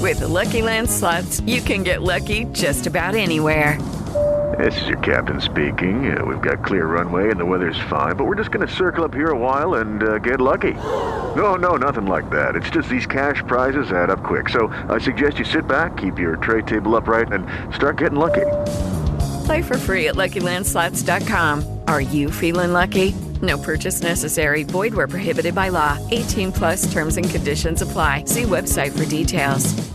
With the Lucky Land Slots, you can get lucky just about anywhere. This is your captain speaking. We've got clear runway and the weather's fine, but we're just going to circle up here a while and get lucky. No, nothing like that. It's just these cash prizes add up quick. So I suggest you sit back, keep your tray table upright, and start getting lucky. Play for free at LuckyLandSlots.com. Are you feeling lucky? No purchase necessary. Void where prohibited by law. 18 plus terms and conditions apply. See website for details.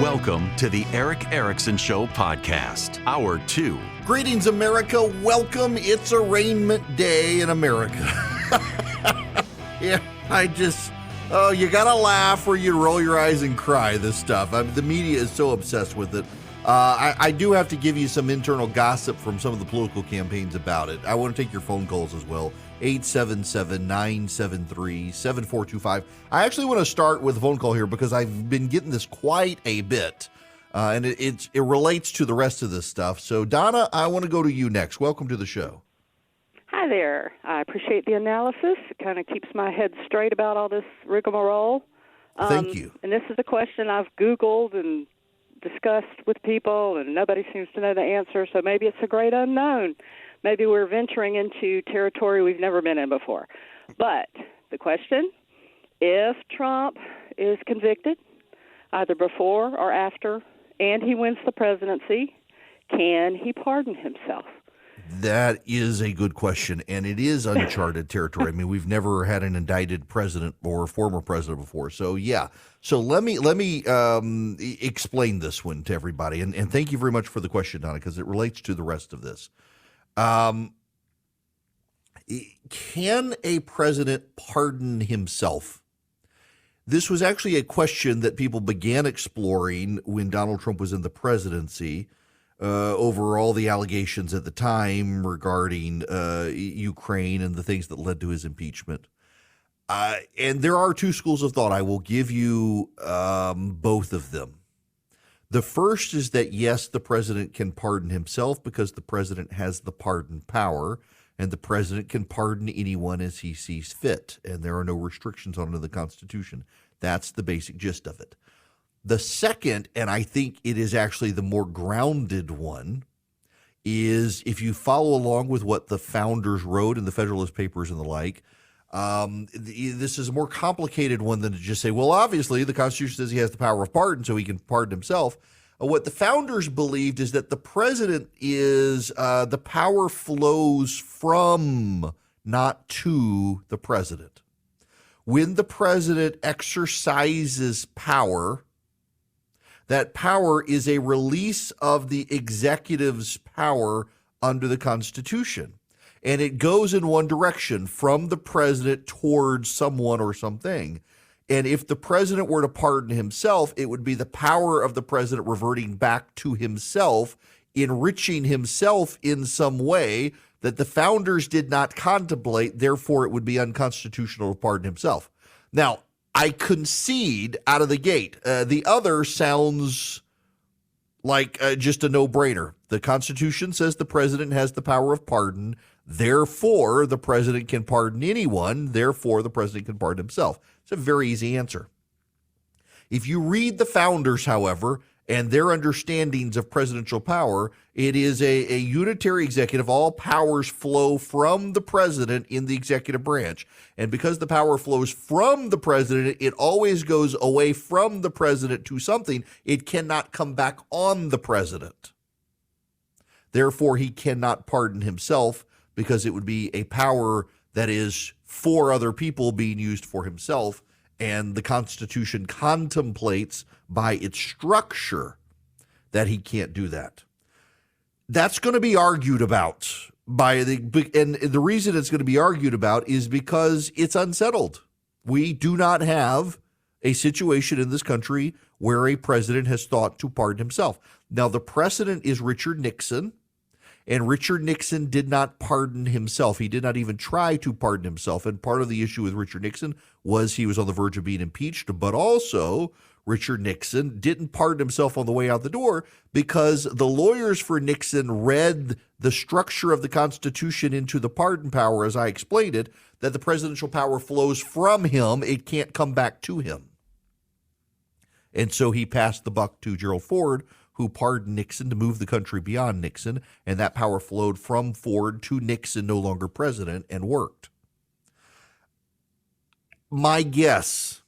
Welcome to the Eric Erickson Show podcast, Hour 2. Greetings, America. Welcome. It's arraignment day in America. Yeah, you gotta laugh or you roll your eyes and cry, this stuff. The media is so obsessed with it. I do have to give you some internal gossip from some of the political campaigns about it. I want to take your phone calls as well. 877-973-7425. I actually want to start with a phone call here because I've been getting this quite a bit, and it relates to the rest of this stuff. So, Donna, I want to go to you next. Welcome to the show. Hi there. I appreciate the analysis. It kind of keeps my head straight about all this rigmarole. Thank you. And this is a question I've Googled and discussed with people, and nobody seems to know the answer, so maybe it's a great unknown. Maybe we're venturing into territory we've never been in before. But the question, if Trump is convicted, either before or after, and he wins the presidency, can he pardon himself? That is a good question, and it is uncharted territory. I mean, we've never had an indicted president or former president before. So, yeah. So let me explain this one to everybody, and thank you very much for the question, Donna, because it relates to the rest of this. Can a president pardon himself? This was actually a question that people began exploring when Donald Trump was in the presidency, over all the allegations at the time regarding Ukraine and the things that led to his impeachment. And there are two schools of thought. I will give you both of them. The first is that, yes, the president can pardon himself because the president has the pardon power, and the president can pardon anyone as he sees fit, and there are no restrictions on it in the Constitution. That's the basic gist of it. The second, and I think it is actually the more grounded one, is if you follow along with what the founders wrote in the Federalist Papers and the like, this is a more complicated one than to just say, well, obviously the Constitution says he has the power of pardon, so he can pardon himself. What the founders believed is that the president is, the power flows from, not to, the president. When the president exercises power, that power is a release of the executive's power under the Constitution. And it goes in one direction, from the president towards someone or something. And if the president were to pardon himself, it would be the power of the president reverting back to himself, enriching himself in some way that the founders did not contemplate. Therefore, it would be unconstitutional to pardon himself. Now, I concede out of the gate. The other sounds like just a no-brainer. The Constitution says the president has the power of pardon. Therefore, the president can pardon anyone. Therefore, the president can pardon himself. It's a very easy answer. If you read the founders, however, and their understandings of presidential power, it is a unitary executive. All powers flow from the president in the executive branch. And because the power flows from the president, it always goes away from the president to something. It cannot come back on the president. Therefore, he cannot pardon himself because it would be a power that is for other people being used for himself. And the Constitution contemplates by its structure that he can't do that. That's going to be argued about and the reason it's going to be argued about is because it's unsettled. We do not have a situation in this country where a president has thought to pardon himself. Now, the precedent is Richard Nixon, and Richard Nixon did not pardon himself. He did not even try to pardon himself. And part of the issue with Richard Nixon was he was on the verge of being impeached, but also Richard Nixon, didn't pardon himself on the way out the door because the lawyers for Nixon read the structure of the Constitution into the pardon power, as I explained it, that the presidential power flows from him. It can't come back to him. And so he passed the buck to Gerald Ford, who pardoned Nixon to move the country beyond Nixon, and that power flowed from Ford to Nixon, no longer president, and worked. My guess,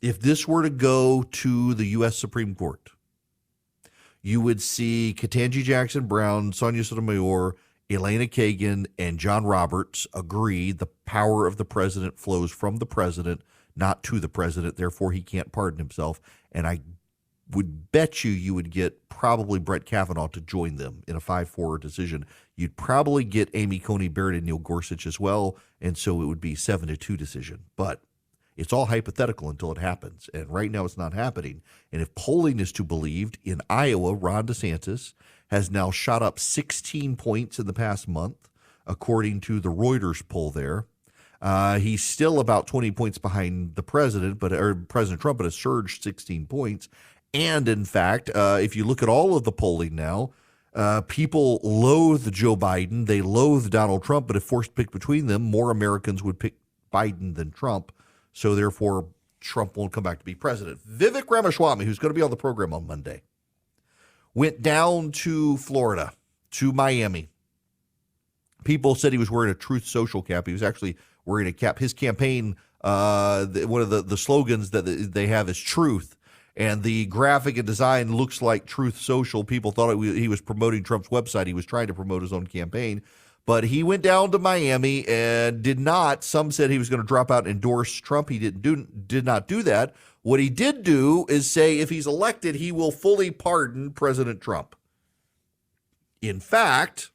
if this were to go to the U.S. Supreme Court, you would see Ketanji Jackson Brown, Sonia Sotomayor, Elena Kagan, and John Roberts agree the power of the president flows from the president, not to the president. Therefore, he can't pardon himself. And I would bet you would get probably Brett Kavanaugh to join them in a 5-4 decision. You'd probably get Amy Coney Barrett and Neil Gorsuch as well. And so it would be 7-2 decision. But it's all hypothetical until it happens. And right now it's not happening. And if polling is to be believed, in Iowa, Ron DeSantis has now shot up 16 points in the past month, according to the Reuters poll there. He's still about 20 points behind the president, President Trump, but has surged 16 points. And in fact, if you look at all of the polling now, people loathe Joe Biden. They loathe Donald Trump, but if forced to pick between them, more Americans would pick Biden than Trump. So therefore, Trump won't come back to be president. Vivek Ramaswamy, who's going to be on the program on Monday, went down to Florida, to Miami. People said he was wearing a Truth Social cap. He was actually wearing a cap. His campaign, one of the slogans that they have is truth. And the graphic and design looks like Truth Social. People thought he was promoting Trump's website. He was trying to promote his own campaign. But he went down to Miami and did not. Some said he was going to drop out and endorse Trump. He did not do that. What he did do is say if he's elected, he will fully pardon President Trump. In fact,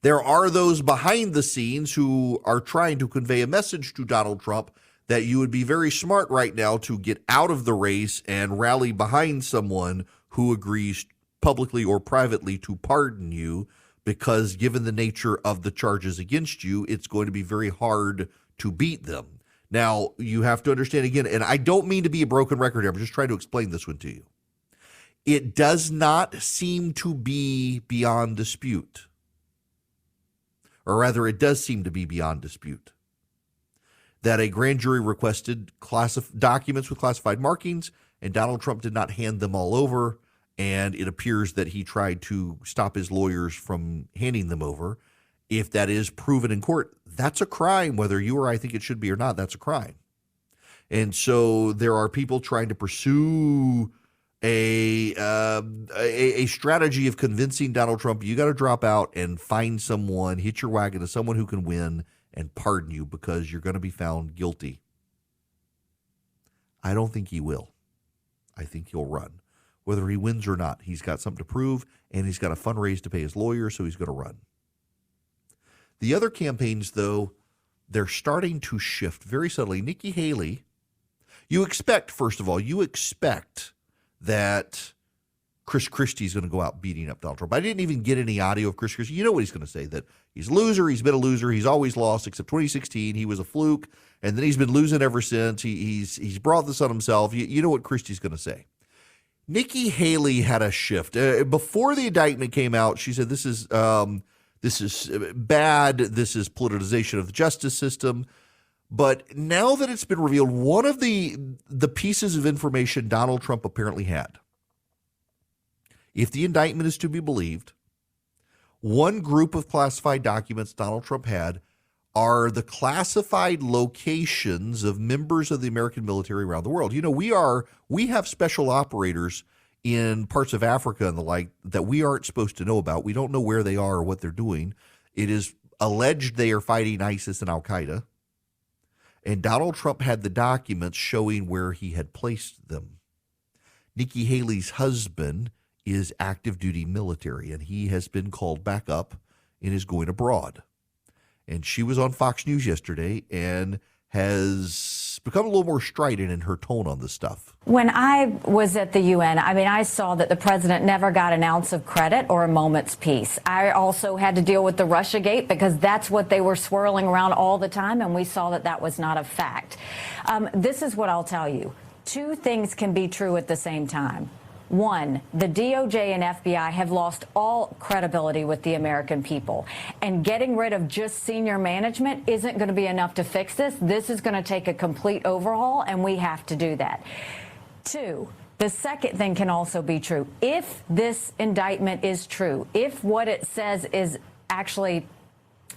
there are those behind the scenes who are trying to convey a message to Donald Trump that you would be very smart right now to get out of the race and rally behind someone who agrees publicly or privately to pardon you, because given the nature of the charges against you, it's going to be very hard to beat them. Now, you have to understand again, and I don't mean to be a broken record here, I'm just trying to explain this one to you. It does not seem to be beyond dispute. Or rather, it does seem to be beyond dispute that a grand jury requested documents with classified markings, and Donald Trump did not hand them all over. And it appears that he tried to stop his lawyers from handing them over. If that is proven in court, that's a crime, whether you or I think it should be or not. That's a crime. And so there are people trying to pursue a strategy of convincing Donald Trump, you got to drop out and find someone, hitch your wagon to someone who can win and pardon you because you're going to be found guilty. I don't think he will. I think he'll run. Whether he wins or not, he's got something to prove, and he's got a fundraise to pay his lawyer, so he's going to run. The other campaigns, though, they're starting to shift very subtly. Nikki Haley, you expect that Chris Christie is going to go out beating up Donald Trump. I didn't even get any audio of Chris Christie. You know what he's going to say, that he's a loser, he's been a loser, he's always lost, except 2016, he was a fluke, and then he's been losing ever since. He's brought this on himself. You know what Christie's going to say. Nikki Haley had a shift. Before the indictment came out, she said, this is bad. This is politicization of the justice system. But now that it's been revealed, one of the pieces of information Donald Trump apparently had, if the indictment is to be believed, one group of classified documents Donald Trump had are the classified locations of members of the American military around the world. You know, we have special operators in parts of Africa and the like that we aren't supposed to know about. We don't know where they are or what they're doing. It is alleged they are fighting ISIS and Al-Qaeda. And Donald Trump had the documents showing where he had placed them. Nikki Haley's husband is active duty military, and he has been called back up and is going abroad. And she was on Fox News yesterday and has become a little more strident in her tone on this stuff. When I was at the UN, I saw that the president never got an ounce of credit or a moment's peace. I also had to deal with the Russiagate because that's what they were swirling around all the time, and we saw that that was not a fact. This is what I'll tell you. two things can be true at the same time. One, the DOJ and FBI have lost all credibility with the American people, and getting rid of just senior management isn't going to be enough to fix this. This is going to take a complete overhaul, and we have to do that. Two, the second thing can also be true. If this indictment is true, if what it says is actually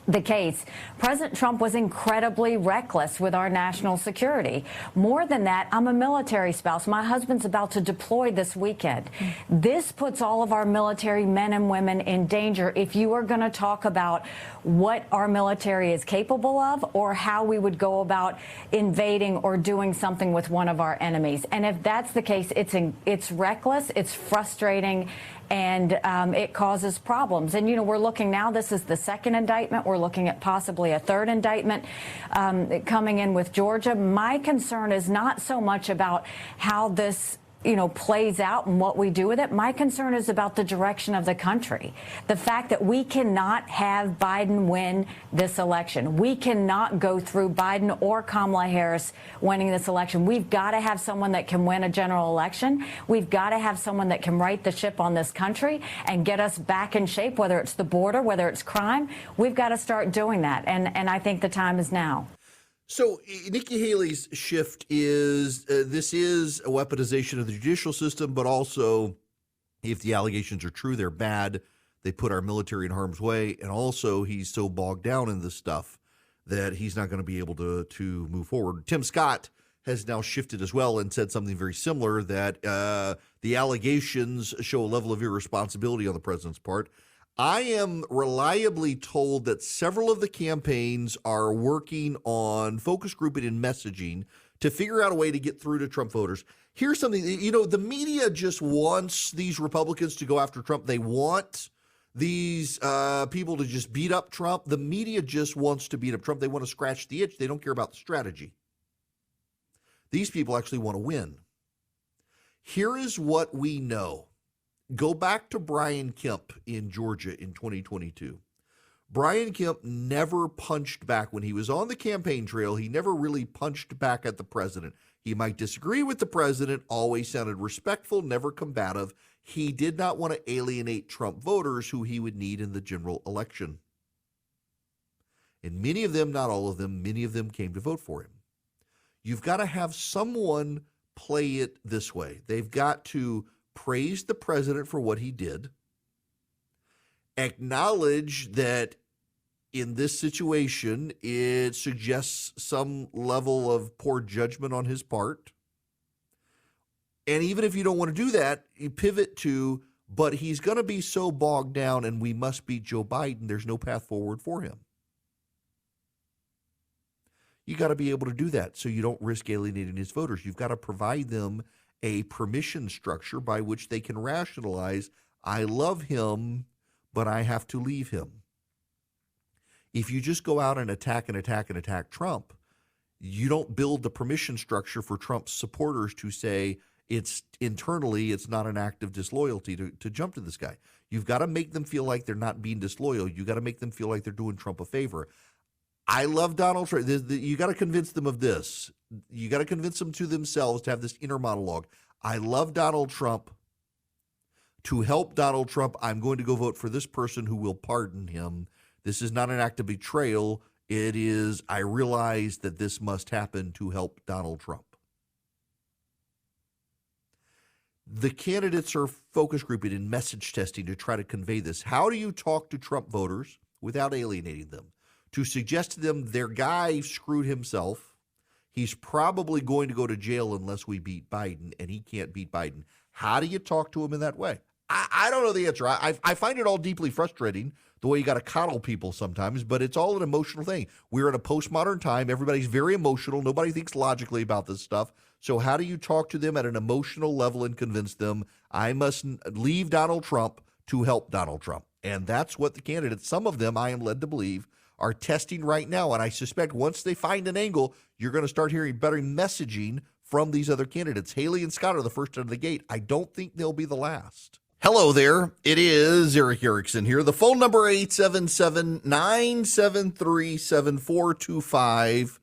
the case, President Trump was incredibly reckless with our national security. More than that, I'm a military spouse. My husband's about to deploy this weekend. This puts all of our military men and women in danger if you are going to talk about what our military is capable of or how we would go about invading or doing something with one of our enemies. And if that's the case, it's reckless, it's frustrating, and it causes problems. And, you know, we're looking now, this is the second indictment. We're looking at possibly a third indictment coming in with Georgia. My concern is not so much about how this, you know, plays out and what we do with it. My concern is about the direction of the country. The fact that we cannot have Biden win this election. We cannot go through Biden or Kamala Harris winning this election. We've got to have someone that can win a general election. We've got to have someone that can right the ship on this country and get us back in shape, whether it's the border, whether it's crime. We've got to start doing that. And I think the time is now. So Nikki Haley's shift is this is a weaponization of the judicial system, but also if the allegations are true, they're bad. They put our military in harm's way. And also he's so bogged down in this stuff that he's not going to be able to move forward. Tim Scott has now shifted as well and said something very similar, that the allegations show a level of irresponsibility on the president's part. I am reliably told that several of the campaigns are working on focus grouping and messaging to figure out a way to get through to Trump voters. Here's something, you know, the media just wants these Republicans to go after Trump. They want these people to just beat up Trump. The media just wants to beat up Trump. They want to scratch the itch. They don't care about the strategy. These people actually want to win. Here is what we know. Go back to Brian Kemp in Georgia in 2022. Brian Kemp never punched back. When he was on the campaign trail, he never really punched back at the president. He might disagree with the president, always sounded respectful, never combative. He did not want to alienate Trump voters who he would need in the general election. And many of them, not all of them, many of them came to vote for him. You've got to have someone play it this way. They've got to praise the president for what he did, acknowledge that in this situation it suggests some level of poor judgment on his part. And even if you don't want to do that, you pivot to, but he's going to be so bogged down and we must beat Joe Biden, there's no path forward for him. You got to be able to do that so you don't risk alienating his voters. You've got to provide them a permission structure by which they can rationalize, I love him, but I have to leave him. If you just go out and attack Trump, you don't build the permission structure for Trump's supporters to say it's internally, it's not an act of disloyalty to jump to this guy. You've got to make them feel like they're not being disloyal. You got to make them feel like they're doing Trump a favor. I love Donald Trump. You got to convince them of this. You got to convince them to themselves to have this inner monologue. I love Donald Trump. To help Donald Trump, I'm going to go vote for this person who will pardon him. This is not an act of betrayal. It is, I realize that this must happen to help Donald Trump. The candidates are focus grouping and message testing to try to convey this. How do you talk to Trump voters without alienating them? To suggest to them their guy screwed himself. He's probably going to go to jail unless we beat Biden, and he can't beat Biden. How do you talk to him in that way? I don't know the answer. I find it all deeply frustrating, the way you got to coddle people sometimes, but it's all an emotional thing. We're in a postmodern time. Everybody's very emotional. Nobody thinks logically about this stuff. So how do you talk to them at an emotional level and convince them I must leave Donald Trump to help Donald Trump? And that's what the candidates, some of them I am led to believe, are testing right now. And I suspect once they find an angle, you're going to start hearing better messaging from these other candidates. Haley and Scott are the first out of the gate. I don't think they'll be the last. Hello there. It is Eric Erickson here. The phone number 877-973-7425.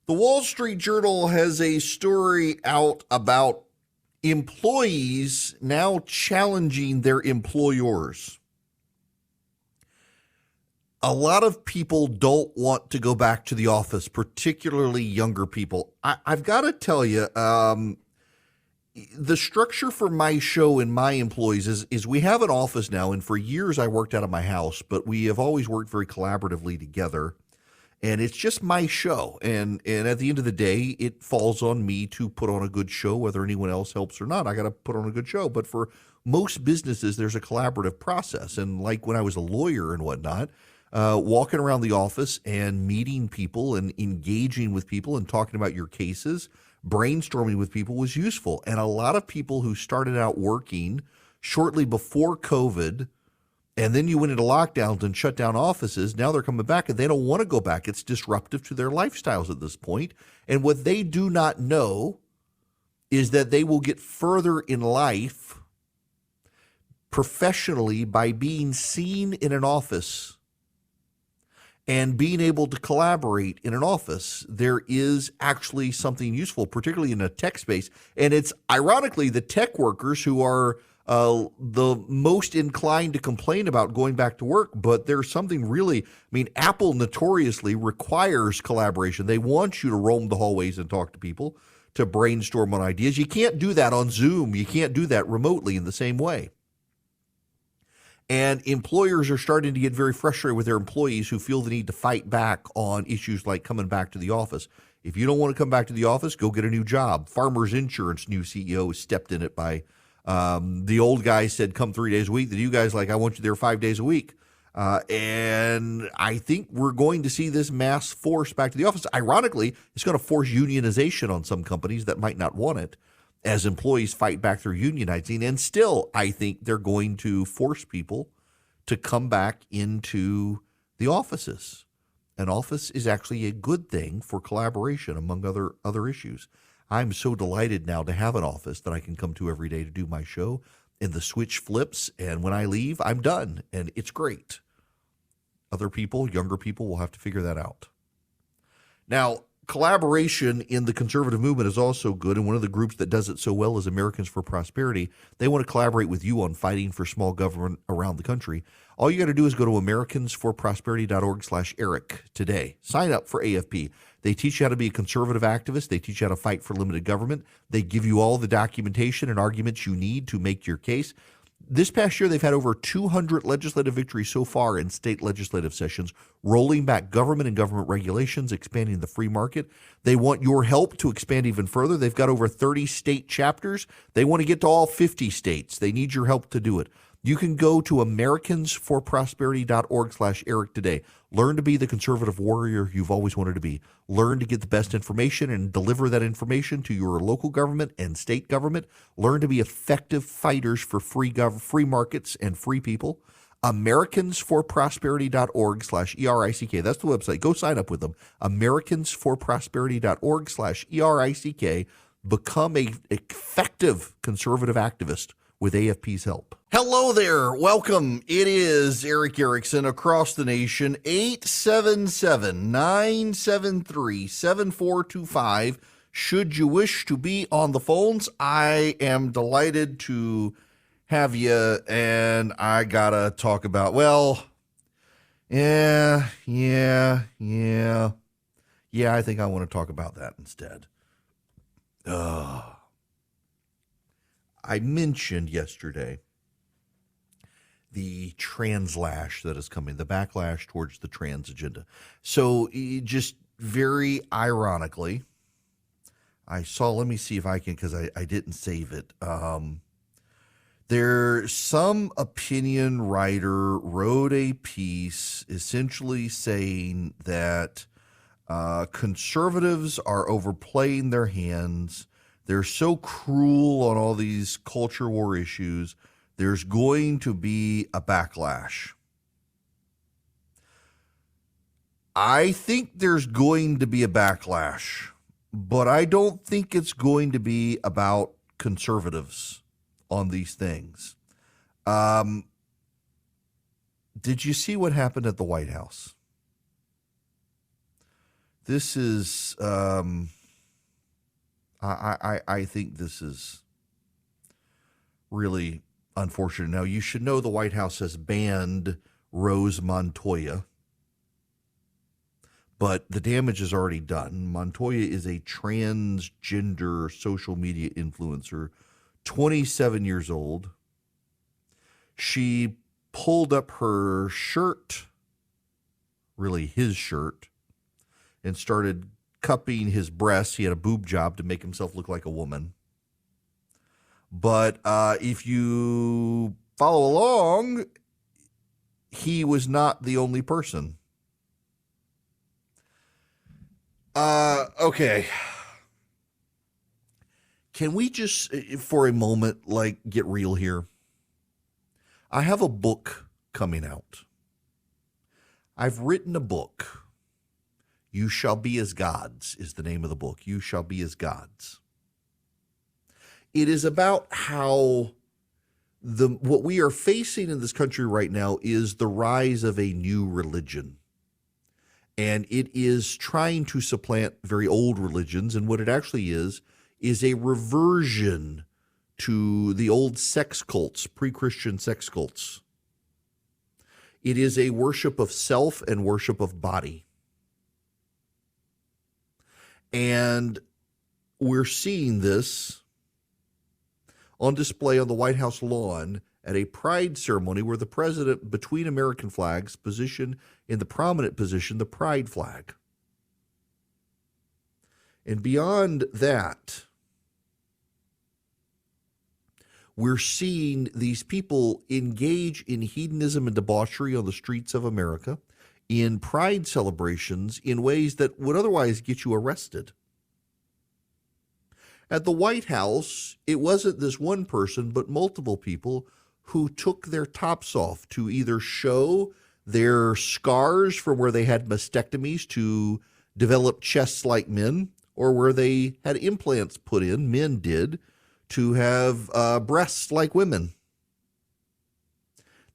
The Wall Street Journal has a story out about employees now challenging their employers. A lot of people don't want to go back to the office, particularly younger people. I've got to tell you, the structure for my show and my employees is we have an office now, and for years I worked out of my house, but we have always worked very collaboratively together, and it's just my show. And at the end of the day, it falls on me to put on a good show, whether anyone else helps or not. I got to put on a good show. But for most businesses, there's a collaborative process. And like when I was a lawyer and whatnot, walking around the office and meeting people and engaging with people and talking about your cases, brainstorming with people was useful. And a lot of people who started out working shortly before COVID, and then you went into lockdowns and shut down offices, now they're coming back and they don't want to go back. It's disruptive to their lifestyles at this point. And what they do not know is that they will get further in life professionally by being seen in an office and being able to collaborate in an office. There is actually something useful, particularly in a tech space. And it's ironically the tech workers who are the most inclined to complain about going back to work. But there's something really, Apple notoriously requires collaboration. They want you to roam the hallways and talk to people, to brainstorm on ideas. You can't do that on Zoom. You can't do that remotely in the same way. And employers are starting to get very frustrated with their employees who feel the need to fight back on issues like coming back to the office. If you don't want to come back to the office, go get a new job. Farmers Insurance new CEO stepped in it by the old guy said, come 3 days a week. The new guy's like, I want you there 5 days a week. And I think we're going to see this mass force back to the office. Ironically, it's going to force unionization on some companies that might not want it, as employees fight back through unionizing. And still, I think they're going to force people to come back into the offices. An office is actually a good thing for collaboration, among other issues. I'm so delighted now to have an office that I can come to every day to do my show, and the switch flips, and when I leave, I'm done, and it's great. Other people, younger people, will have to figure that out. Now, collaboration in the conservative movement is also good, and one of the groups that does it so well is Americans for Prosperity. They want to collaborate with you on fighting for small government around the country. All you got to do is go to americansforprosperity.org/Eric today. Sign up for AFP. They teach you how to be a conservative activist. They teach you how to fight for limited government. They give you all the documentation and arguments you need to make your case. This past year, they've had over 200 legislative victories so far in state legislative sessions, rolling back government and government regulations, expanding the free market. They want your help to expand even further. They've got over 30 state chapters. They want to get to all 50 states. They need your help to do it. You can go to americansforprosperity.org/Eric today. Learn to be the conservative warrior you've always wanted to be. Learn to get the best information and deliver that information to your local government and state government. Learn to be effective fighters for free markets and free people. americansforprosperity.org/ERICK. That's the website. Go sign up with them. americansforprosperity.org/ERICK. Become an effective conservative activist with AFP's help. Hello there. Welcome. It is Eric Erickson across the nation. 877-973-7425. Should you wish to be on the phones, I am delighted to have you, and I gotta talk about, I think I want to talk about that instead. I mentioned yesterday the translash that is coming, the backlash towards the trans agenda. So just very ironically, I saw, let me see if I can, because I didn't save it. Some opinion writer wrote a piece essentially saying that conservatives are overplaying their hands. They're so cruel on all these culture war issues. There's going to be a backlash. I think there's going to be a backlash, but I don't think it's going to be about conservatives on these things. Did you see what happened at the White House? This is, I think this is really unfortunate. Now, you should know the White House has banned Rose Montoya, but the damage is already done. Montoya is a transgender social media influencer, 27 years old. She pulled up her shirt, really his shirt, and started cupping his breasts. He had a boob job to make himself look like a woman. But if you follow along, he was not the only person. Okay. Can we just, for a moment, get real here? I have a book coming out. I've written a book. You Shall Be as Gods is the name of the book. You Shall Be as Gods. It is about how what we are facing in this country right now is the rise of a new religion. And it is trying to supplant very old religions. And what it actually is a reversion to the old sex cults, pre-Christian sex cults. It is a worship of self and worship of body. And we're seeing this on display on the White House lawn at a pride ceremony where the president, between American flags, positioned in the prominent position the pride flag. And beyond that, we're seeing these people engage in hedonism and debauchery on the streets of America, in pride celebrations, in ways that would otherwise get you arrested. At the White House, it wasn't this one person, but multiple people who took their tops off to either show their scars from where they had mastectomies to develop chests like men, or where they had implants put in, men did, to have breasts like women.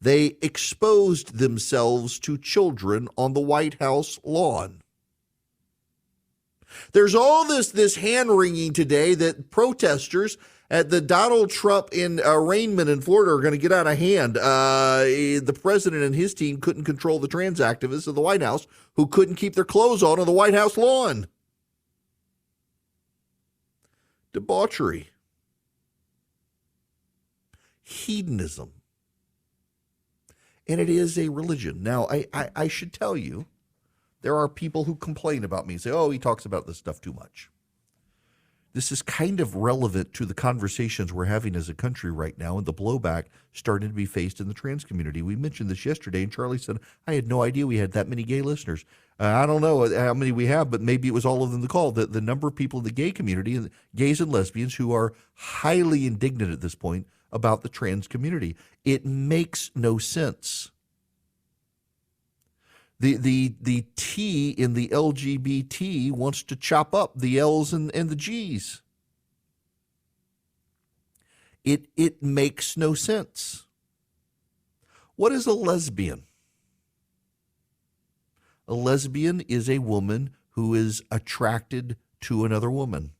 They exposed themselves to children on the White House lawn. There's all this hand-wringing today that protesters at the Donald Trump arraignment in Florida are going to get out of hand. The president and his team couldn't control the trans activists of the White House who couldn't keep their clothes on the White House lawn. Debauchery. Hedonism. And it is a religion. Now, I should tell you, there are people who complain about me and say, oh, he talks about this stuff too much. This is kind of relevant to the conversations we're having as a country right now and the blowback starting to be faced in the trans community. We mentioned this yesterday, and Charlie said, I had no idea we had that many gay listeners. I don't know how many we have, but maybe it was all of them the call. The number of people in the gay community, and gays and lesbians, who are highly indignant at this point about the trans community. It makes no sense. The T in the LGBT wants to chop up the L's and the G's. It makes no sense. What is a lesbian? A lesbian is a woman who is attracted to another woman.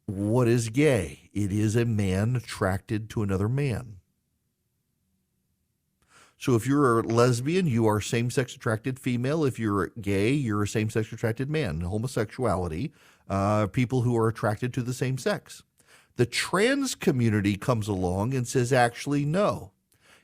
What is gay? It is a man attracted to another man. So if you're a lesbian, you are same-sex attracted female. If you're gay, you're a same-sex attracted man. Homosexuality, people who are attracted to the same sex. The trans community comes along and says, actually, no.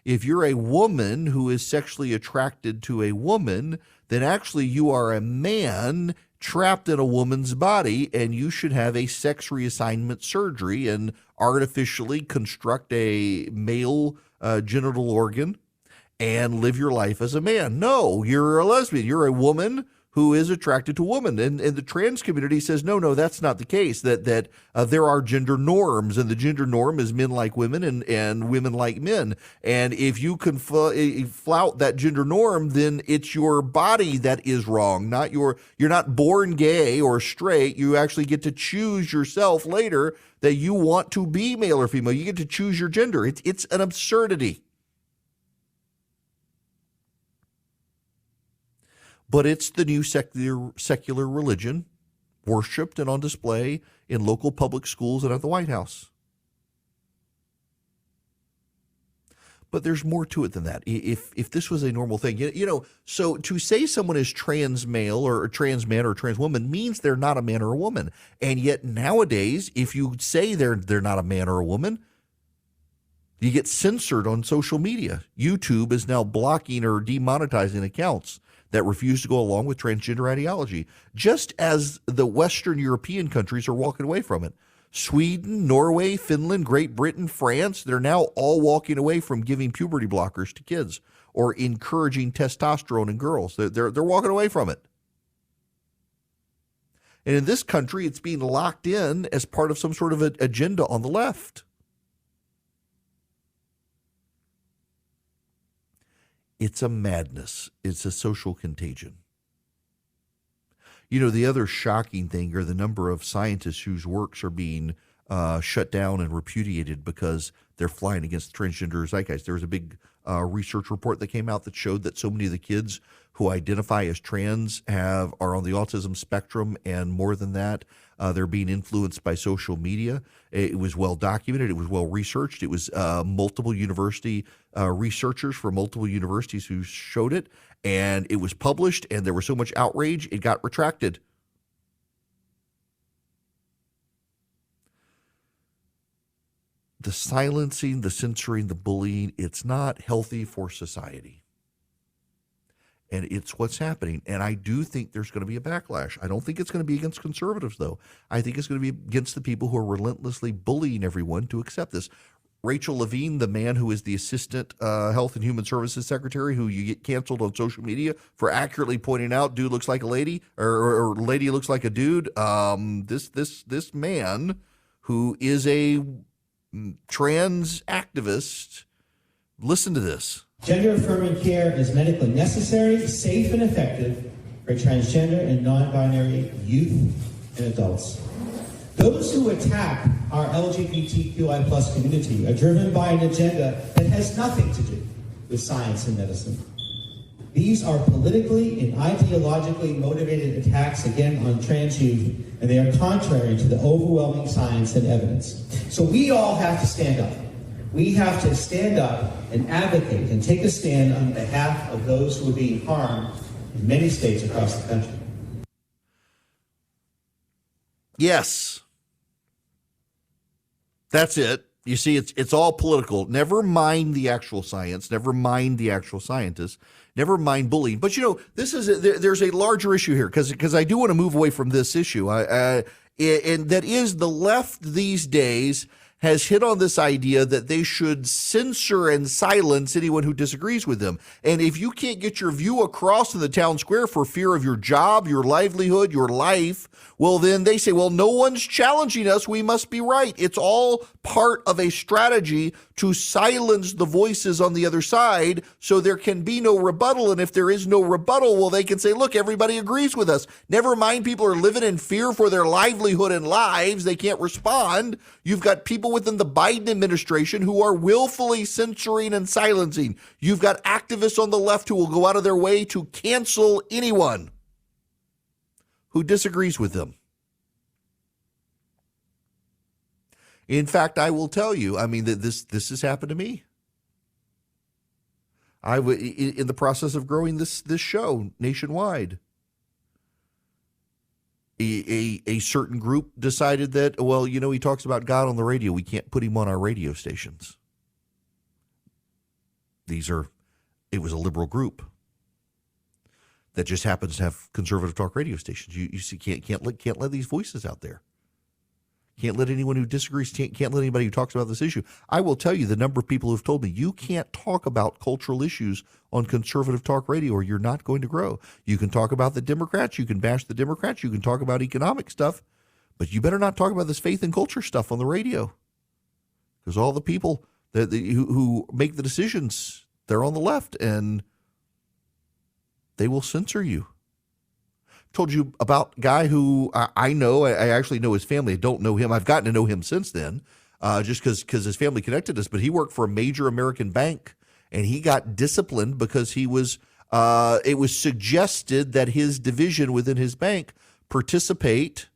If you're a woman who is sexually attracted to a woman, then actually you are a man trapped in a woman's body, and you should have a sex reassignment surgery and artificially construct a male genital organ and live your life as a man. No, you're a lesbian. You're a woman who is attracted to women. And the trans community says, no, that's not the case, that there are gender norms, and the gender norm is men like women and women like men. And if you can flout that gender norm, then it's your body that is wrong, you're not born gay or straight. You actually get to choose yourself later that you want to be male or female. You get to choose your gender. It's an absurdity. but it's the new secular religion worshipped and on display in local public schools and at the White House. But there's more to it than that. If this was a normal thing, so to say someone is trans male or trans man or trans woman means they're not a man or a woman. And yet nowadays, if you say they're not a man or a woman, you get censored on social media. YouTube is now blocking or demonetizing accounts that refuse to go along with transgender ideology, just as the Western European countries are walking away from it. Sweden, Norway, Finland, Great Britain, France, they're now all walking away from giving puberty blockers to kids or encouraging testosterone in girls. They're walking away from it. And in this country, it's being locked in as part of some sort of agenda on the left. It's a madness. It's a social contagion. The other shocking thing are the number of scientists whose works are being shut down and repudiated because they're flying against the transgender zeitgeist. There was a big research report that came out that showed that so many of the kids who identify as trans are on the autism spectrum, and more than that, they're being influenced by social media. It was well documented. It was well researched. It was multiple university researchers from multiple universities who showed it, and it was published, and there was so much outrage, it got retracted. The silencing, the censoring, the bullying, it's not healthy for society. And it's what's happening. And I do think there's going to be a backlash. I don't think it's going to be against conservatives, though. I think it's going to be against the people who are relentlessly bullying everyone to accept this. Rachel Levine, the man who is the assistant health and human services secretary, who you get canceled on social media for accurately pointing out dude looks like a lady or lady looks like a dude. This man who is a trans activist, listen to this. Gender-affirming care is medically necessary, safe, and effective for transgender and non-binary youth and adults. Those who attack our LGBTQI plus community are driven by an agenda that has nothing to do with science and medicine. These are politically and ideologically motivated attacks, again, on trans youth, and they are contrary to the overwhelming science and evidence. So we all have to stand up. We have to stand up and advocate and take a stand on behalf of those who are being harmed in many states across the country. Yes. That's it. You see, it's all political. Never mind the actual science. Never mind the actual scientists. Never mind bullying. But, there's a larger issue here because I do want to move away from this issue. And that is the left these days has hit on this idea that they should censor and silence anyone who disagrees with them. And if you can't get your view across in the town square for fear of your job, your livelihood, your life, well, then they say, well, no one's challenging us. We must be right. It's all part of a strategy to silence the voices on the other side so there can be no rebuttal. And if there is no rebuttal, well, they can say, look, everybody agrees with us. Never mind, people are living in fear for their livelihood and lives. They can't respond. You've got people within the Biden administration who are willfully censoring and silencing. You've got activists on the left who will go out of their way to cancel anyone who disagrees with them. In fact, I will tell you, that this has happened to me. In the process of growing this show nationwide, a certain group decided that, well, he talks about God on the radio. We can't put him on our radio stations. It was a liberal group that just happens to have conservative talk radio stations. You see, can't let these voices out there. Can't let anyone who disagrees, can't let anybody who talks about this issue. I will tell you the number of people who have told me, you can't talk about cultural issues on conservative talk radio or you're not going to grow. You can talk about the Democrats, you can bash the Democrats, you can talk about economic stuff, but you better not talk about this faith and culture stuff on the radio. Because all the people who make the decisions, they're on the left and they will censor you. Told you about a guy who I know. I actually know his family. I don't know him. I've gotten to know him since then, just because his family connected us. But he worked for a major American bank, and he got disciplined because he was It was suggested that his division within his bank participate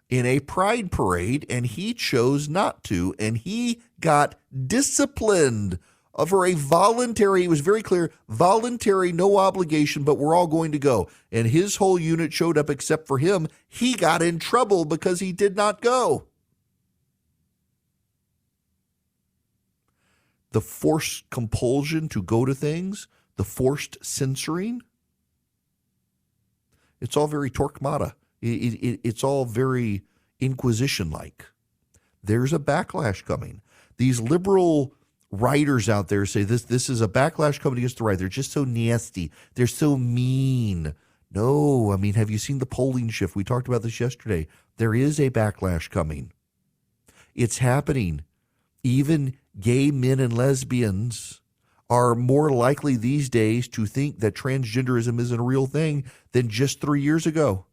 in a pride parade, and he chose not to, and he got disciplined for a voluntary, it was very clear, voluntary, no obligation, but we're all going to go. And his whole unit showed up except for him. He got in trouble because he did not go. The forced compulsion to go to things, the forced censoring, it's all very Torquemada. It's all very Inquisition-like. There's a backlash coming. These liberal writers out there say this is a backlash coming against the right. They're just so nasty. They're so mean. No, I mean, have you seen the polling shift? We talked about this yesterday. There is a backlash coming. It's happening. Even gay men and lesbians are more likely these days to think that transgenderism isn't a real thing than just 3 years ago.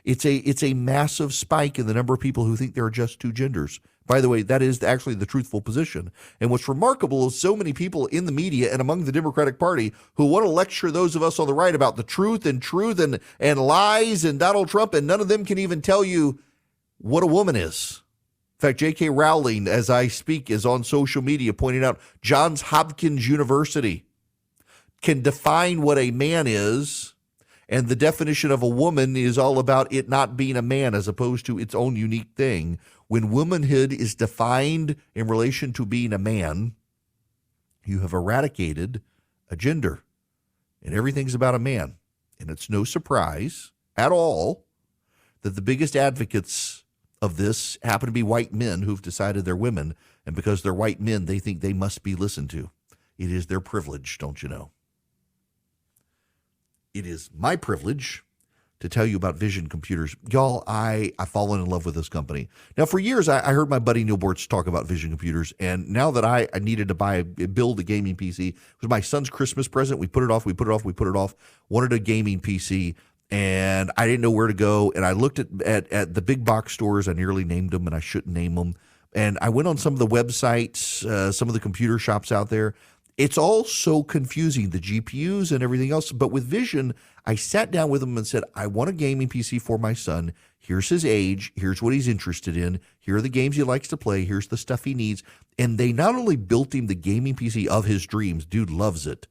It's a massive spike in the number of people who think there are just two genders. By the way, that is actually the truthful position. And what's remarkable is so many people in the media and among the Democratic Party who want to lecture those of us on the right about the truth and lies and Donald Trump, and none of them can even tell you what a woman is. In fact, J.K. Rowling, as I speak, is on social media pointing out Johns Hopkins University can define what a man is, and the definition of a woman is all about it not being a man as opposed to its own unique thing. When womanhood is defined in relation to being a man, you have eradicated a gender, and everything's about a man. And it's no surprise at all that the biggest advocates of this happen to be white men who've decided they're women, and because they're white men, they think they must be listened to. It is their privilege, don't you know? It is my privilege to tell you about Vision Computers. Y'all, I've fallen in love with this company. Now, for years, I heard my buddy Neil Bortz talk about Vision Computers, and now that I needed to build a gaming PC, it was my son's Christmas present. We put it off, wanted a gaming PC, and I didn't know where to go, and I looked at the big box stores. I nearly named them, and I shouldn't name them. And I went on some of the websites, some of the computer shops out there. It's all so confusing, the GPUs and everything else. But with Vision, I sat down with them and said, I want a gaming PC for my son. Here's his age. Here's what he's interested in. Here are the games he likes to play. Here's the stuff he needs. And they not only built him the gaming PC of his dreams, dude loves it,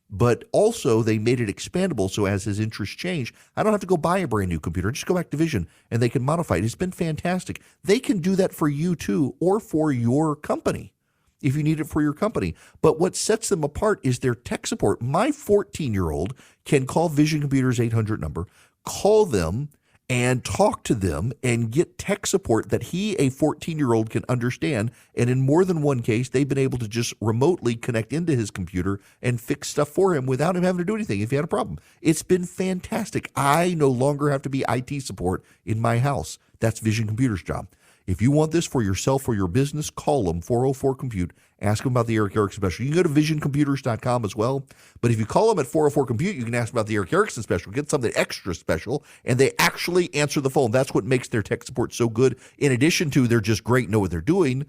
but also they made it expandable so as his interests change, I don't have to go buy a brand new computer. Just go back to Vision and they can modify it. It's been fantastic. They can do that for you too, or for your company, if you need it for your company. But what sets them apart is their tech support. My 14-year-old can call Vision Computers 800 number, call them and talk to them and get tech support that he, a 14-year-old, can understand. And in more than one case, they've been able to just remotely connect into his computer and fix stuff for him without him having to do anything if he had a problem. It's been fantastic. I no longer have to be IT support in my house. That's Vision Computers' job. If you want this for yourself or your business, call them, 404-COMPUTE. Ask them about the Eric Erickson special. You can go to visioncomputers.com as well. But if you call them at 404-COMPUTE, you can ask about the Eric Erickson special, get something extra special, and they actually answer the phone. That's what makes their tech support so good. In addition to they're just great, know what they're doing,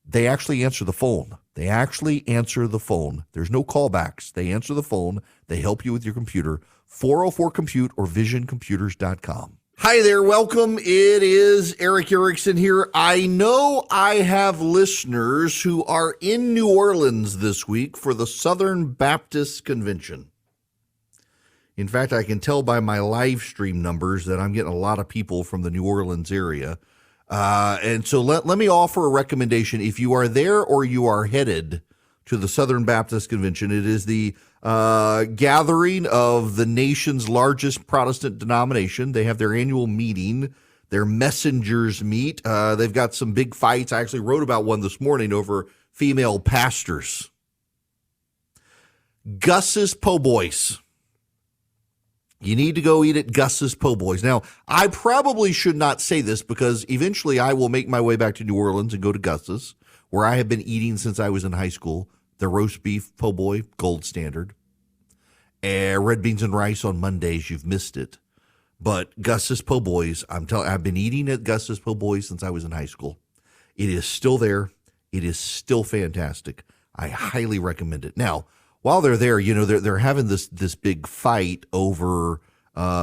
they actually answer the phone. They actually answer the phone. There's no callbacks. They answer the phone. They help you with your computer. 404-COMPUTE or visioncomputers.com. Hi there, welcome. It is Eric Erickson here. I know I have listeners who are in New Orleans this week for the Southern Baptist Convention. In fact, I can tell by my live stream numbers that I'm getting a lot of people from the New Orleans area. And so let me offer a recommendation. If you are there or you are headed to the Southern Baptist Convention, it is the gathering of the nation's largest Protestant denomination. They have their annual meeting. Their messengers meet. They've got some big fights. I actually wrote about one this morning over female pastors. Gus's Po' Boys. You need to go eat at Gus's Po' Boys. Now, I probably should not say this because eventually I will make my way back to New Orleans and go to Gus's, where I have been eating since I was in high school. The roast beef po' boy, gold standard. Red beans and rice on Mondays, you've missed it. But Gus's Po' Boys, I've been eating at Gus's Po' Boys since I was in high school. It is still there. It is still fantastic. I highly recommend it. Now, while they're there, they're having this big fight over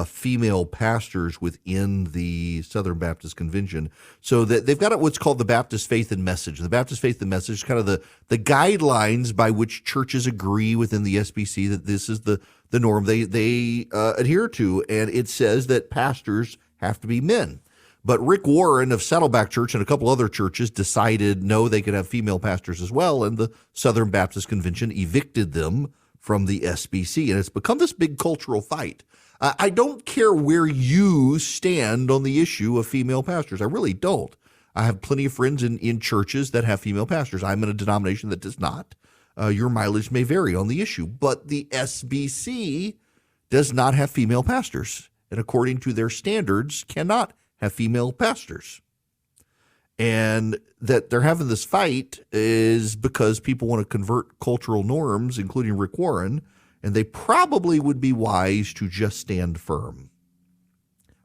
female pastors within the Southern Baptist Convention. So that they've got what's called the Baptist Faith and Message. The Baptist Faith and Message is kind of the guidelines by which churches agree within the SBC that this is the norm they adhere to, and it says that pastors have to be men. But Rick Warren of Saddleback Church and a couple other churches decided no, they could have female pastors as well, and the Southern Baptist Convention evicted them from the SBC, and it's become this big cultural fight. I don't care where you stand on the issue of female pastors. I really don't. I have plenty of friends in churches that have female pastors. I'm in a denomination that does not. Your mileage may vary on the issue, but the SBC does not have female pastors, and according to their standards, cannot have female pastors. And that they're having this fight is because people want to convert cultural norms, including Rick Warren, and they probably would be wise to just stand firm.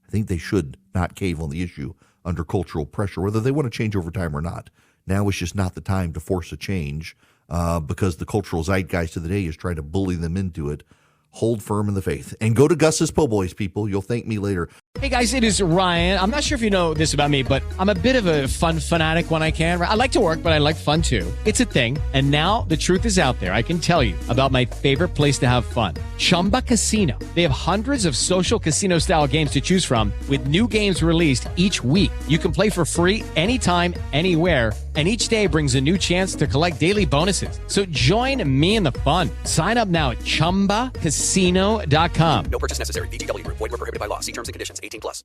I think they should not cave on the issue under cultural pressure, whether they want to change over time or not. Now is just not the time to force a change because the cultural zeitgeist of the day is trying to bully them into it. Hold firm in the faith. And go to Gus's Po' Boys, people. You'll thank me later. Hey, guys, it is Ryan. I'm not sure if you know this about me, but I'm a bit of a fun fanatic when I can. I like to work, but I like fun, too. It's a thing. And now the truth is out there. I can tell you about my favorite place to have fun. Chumba Casino. They have hundreds of social casino-style games to choose from with new games released each week. You can play for free anytime, anywhere, and each day brings a new chance to collect daily bonuses. So join me in the fun. Sign up now at ChumbaCasino.com. No purchase necessary. VGW Group. Void where prohibited by law. See terms and conditions. 18+.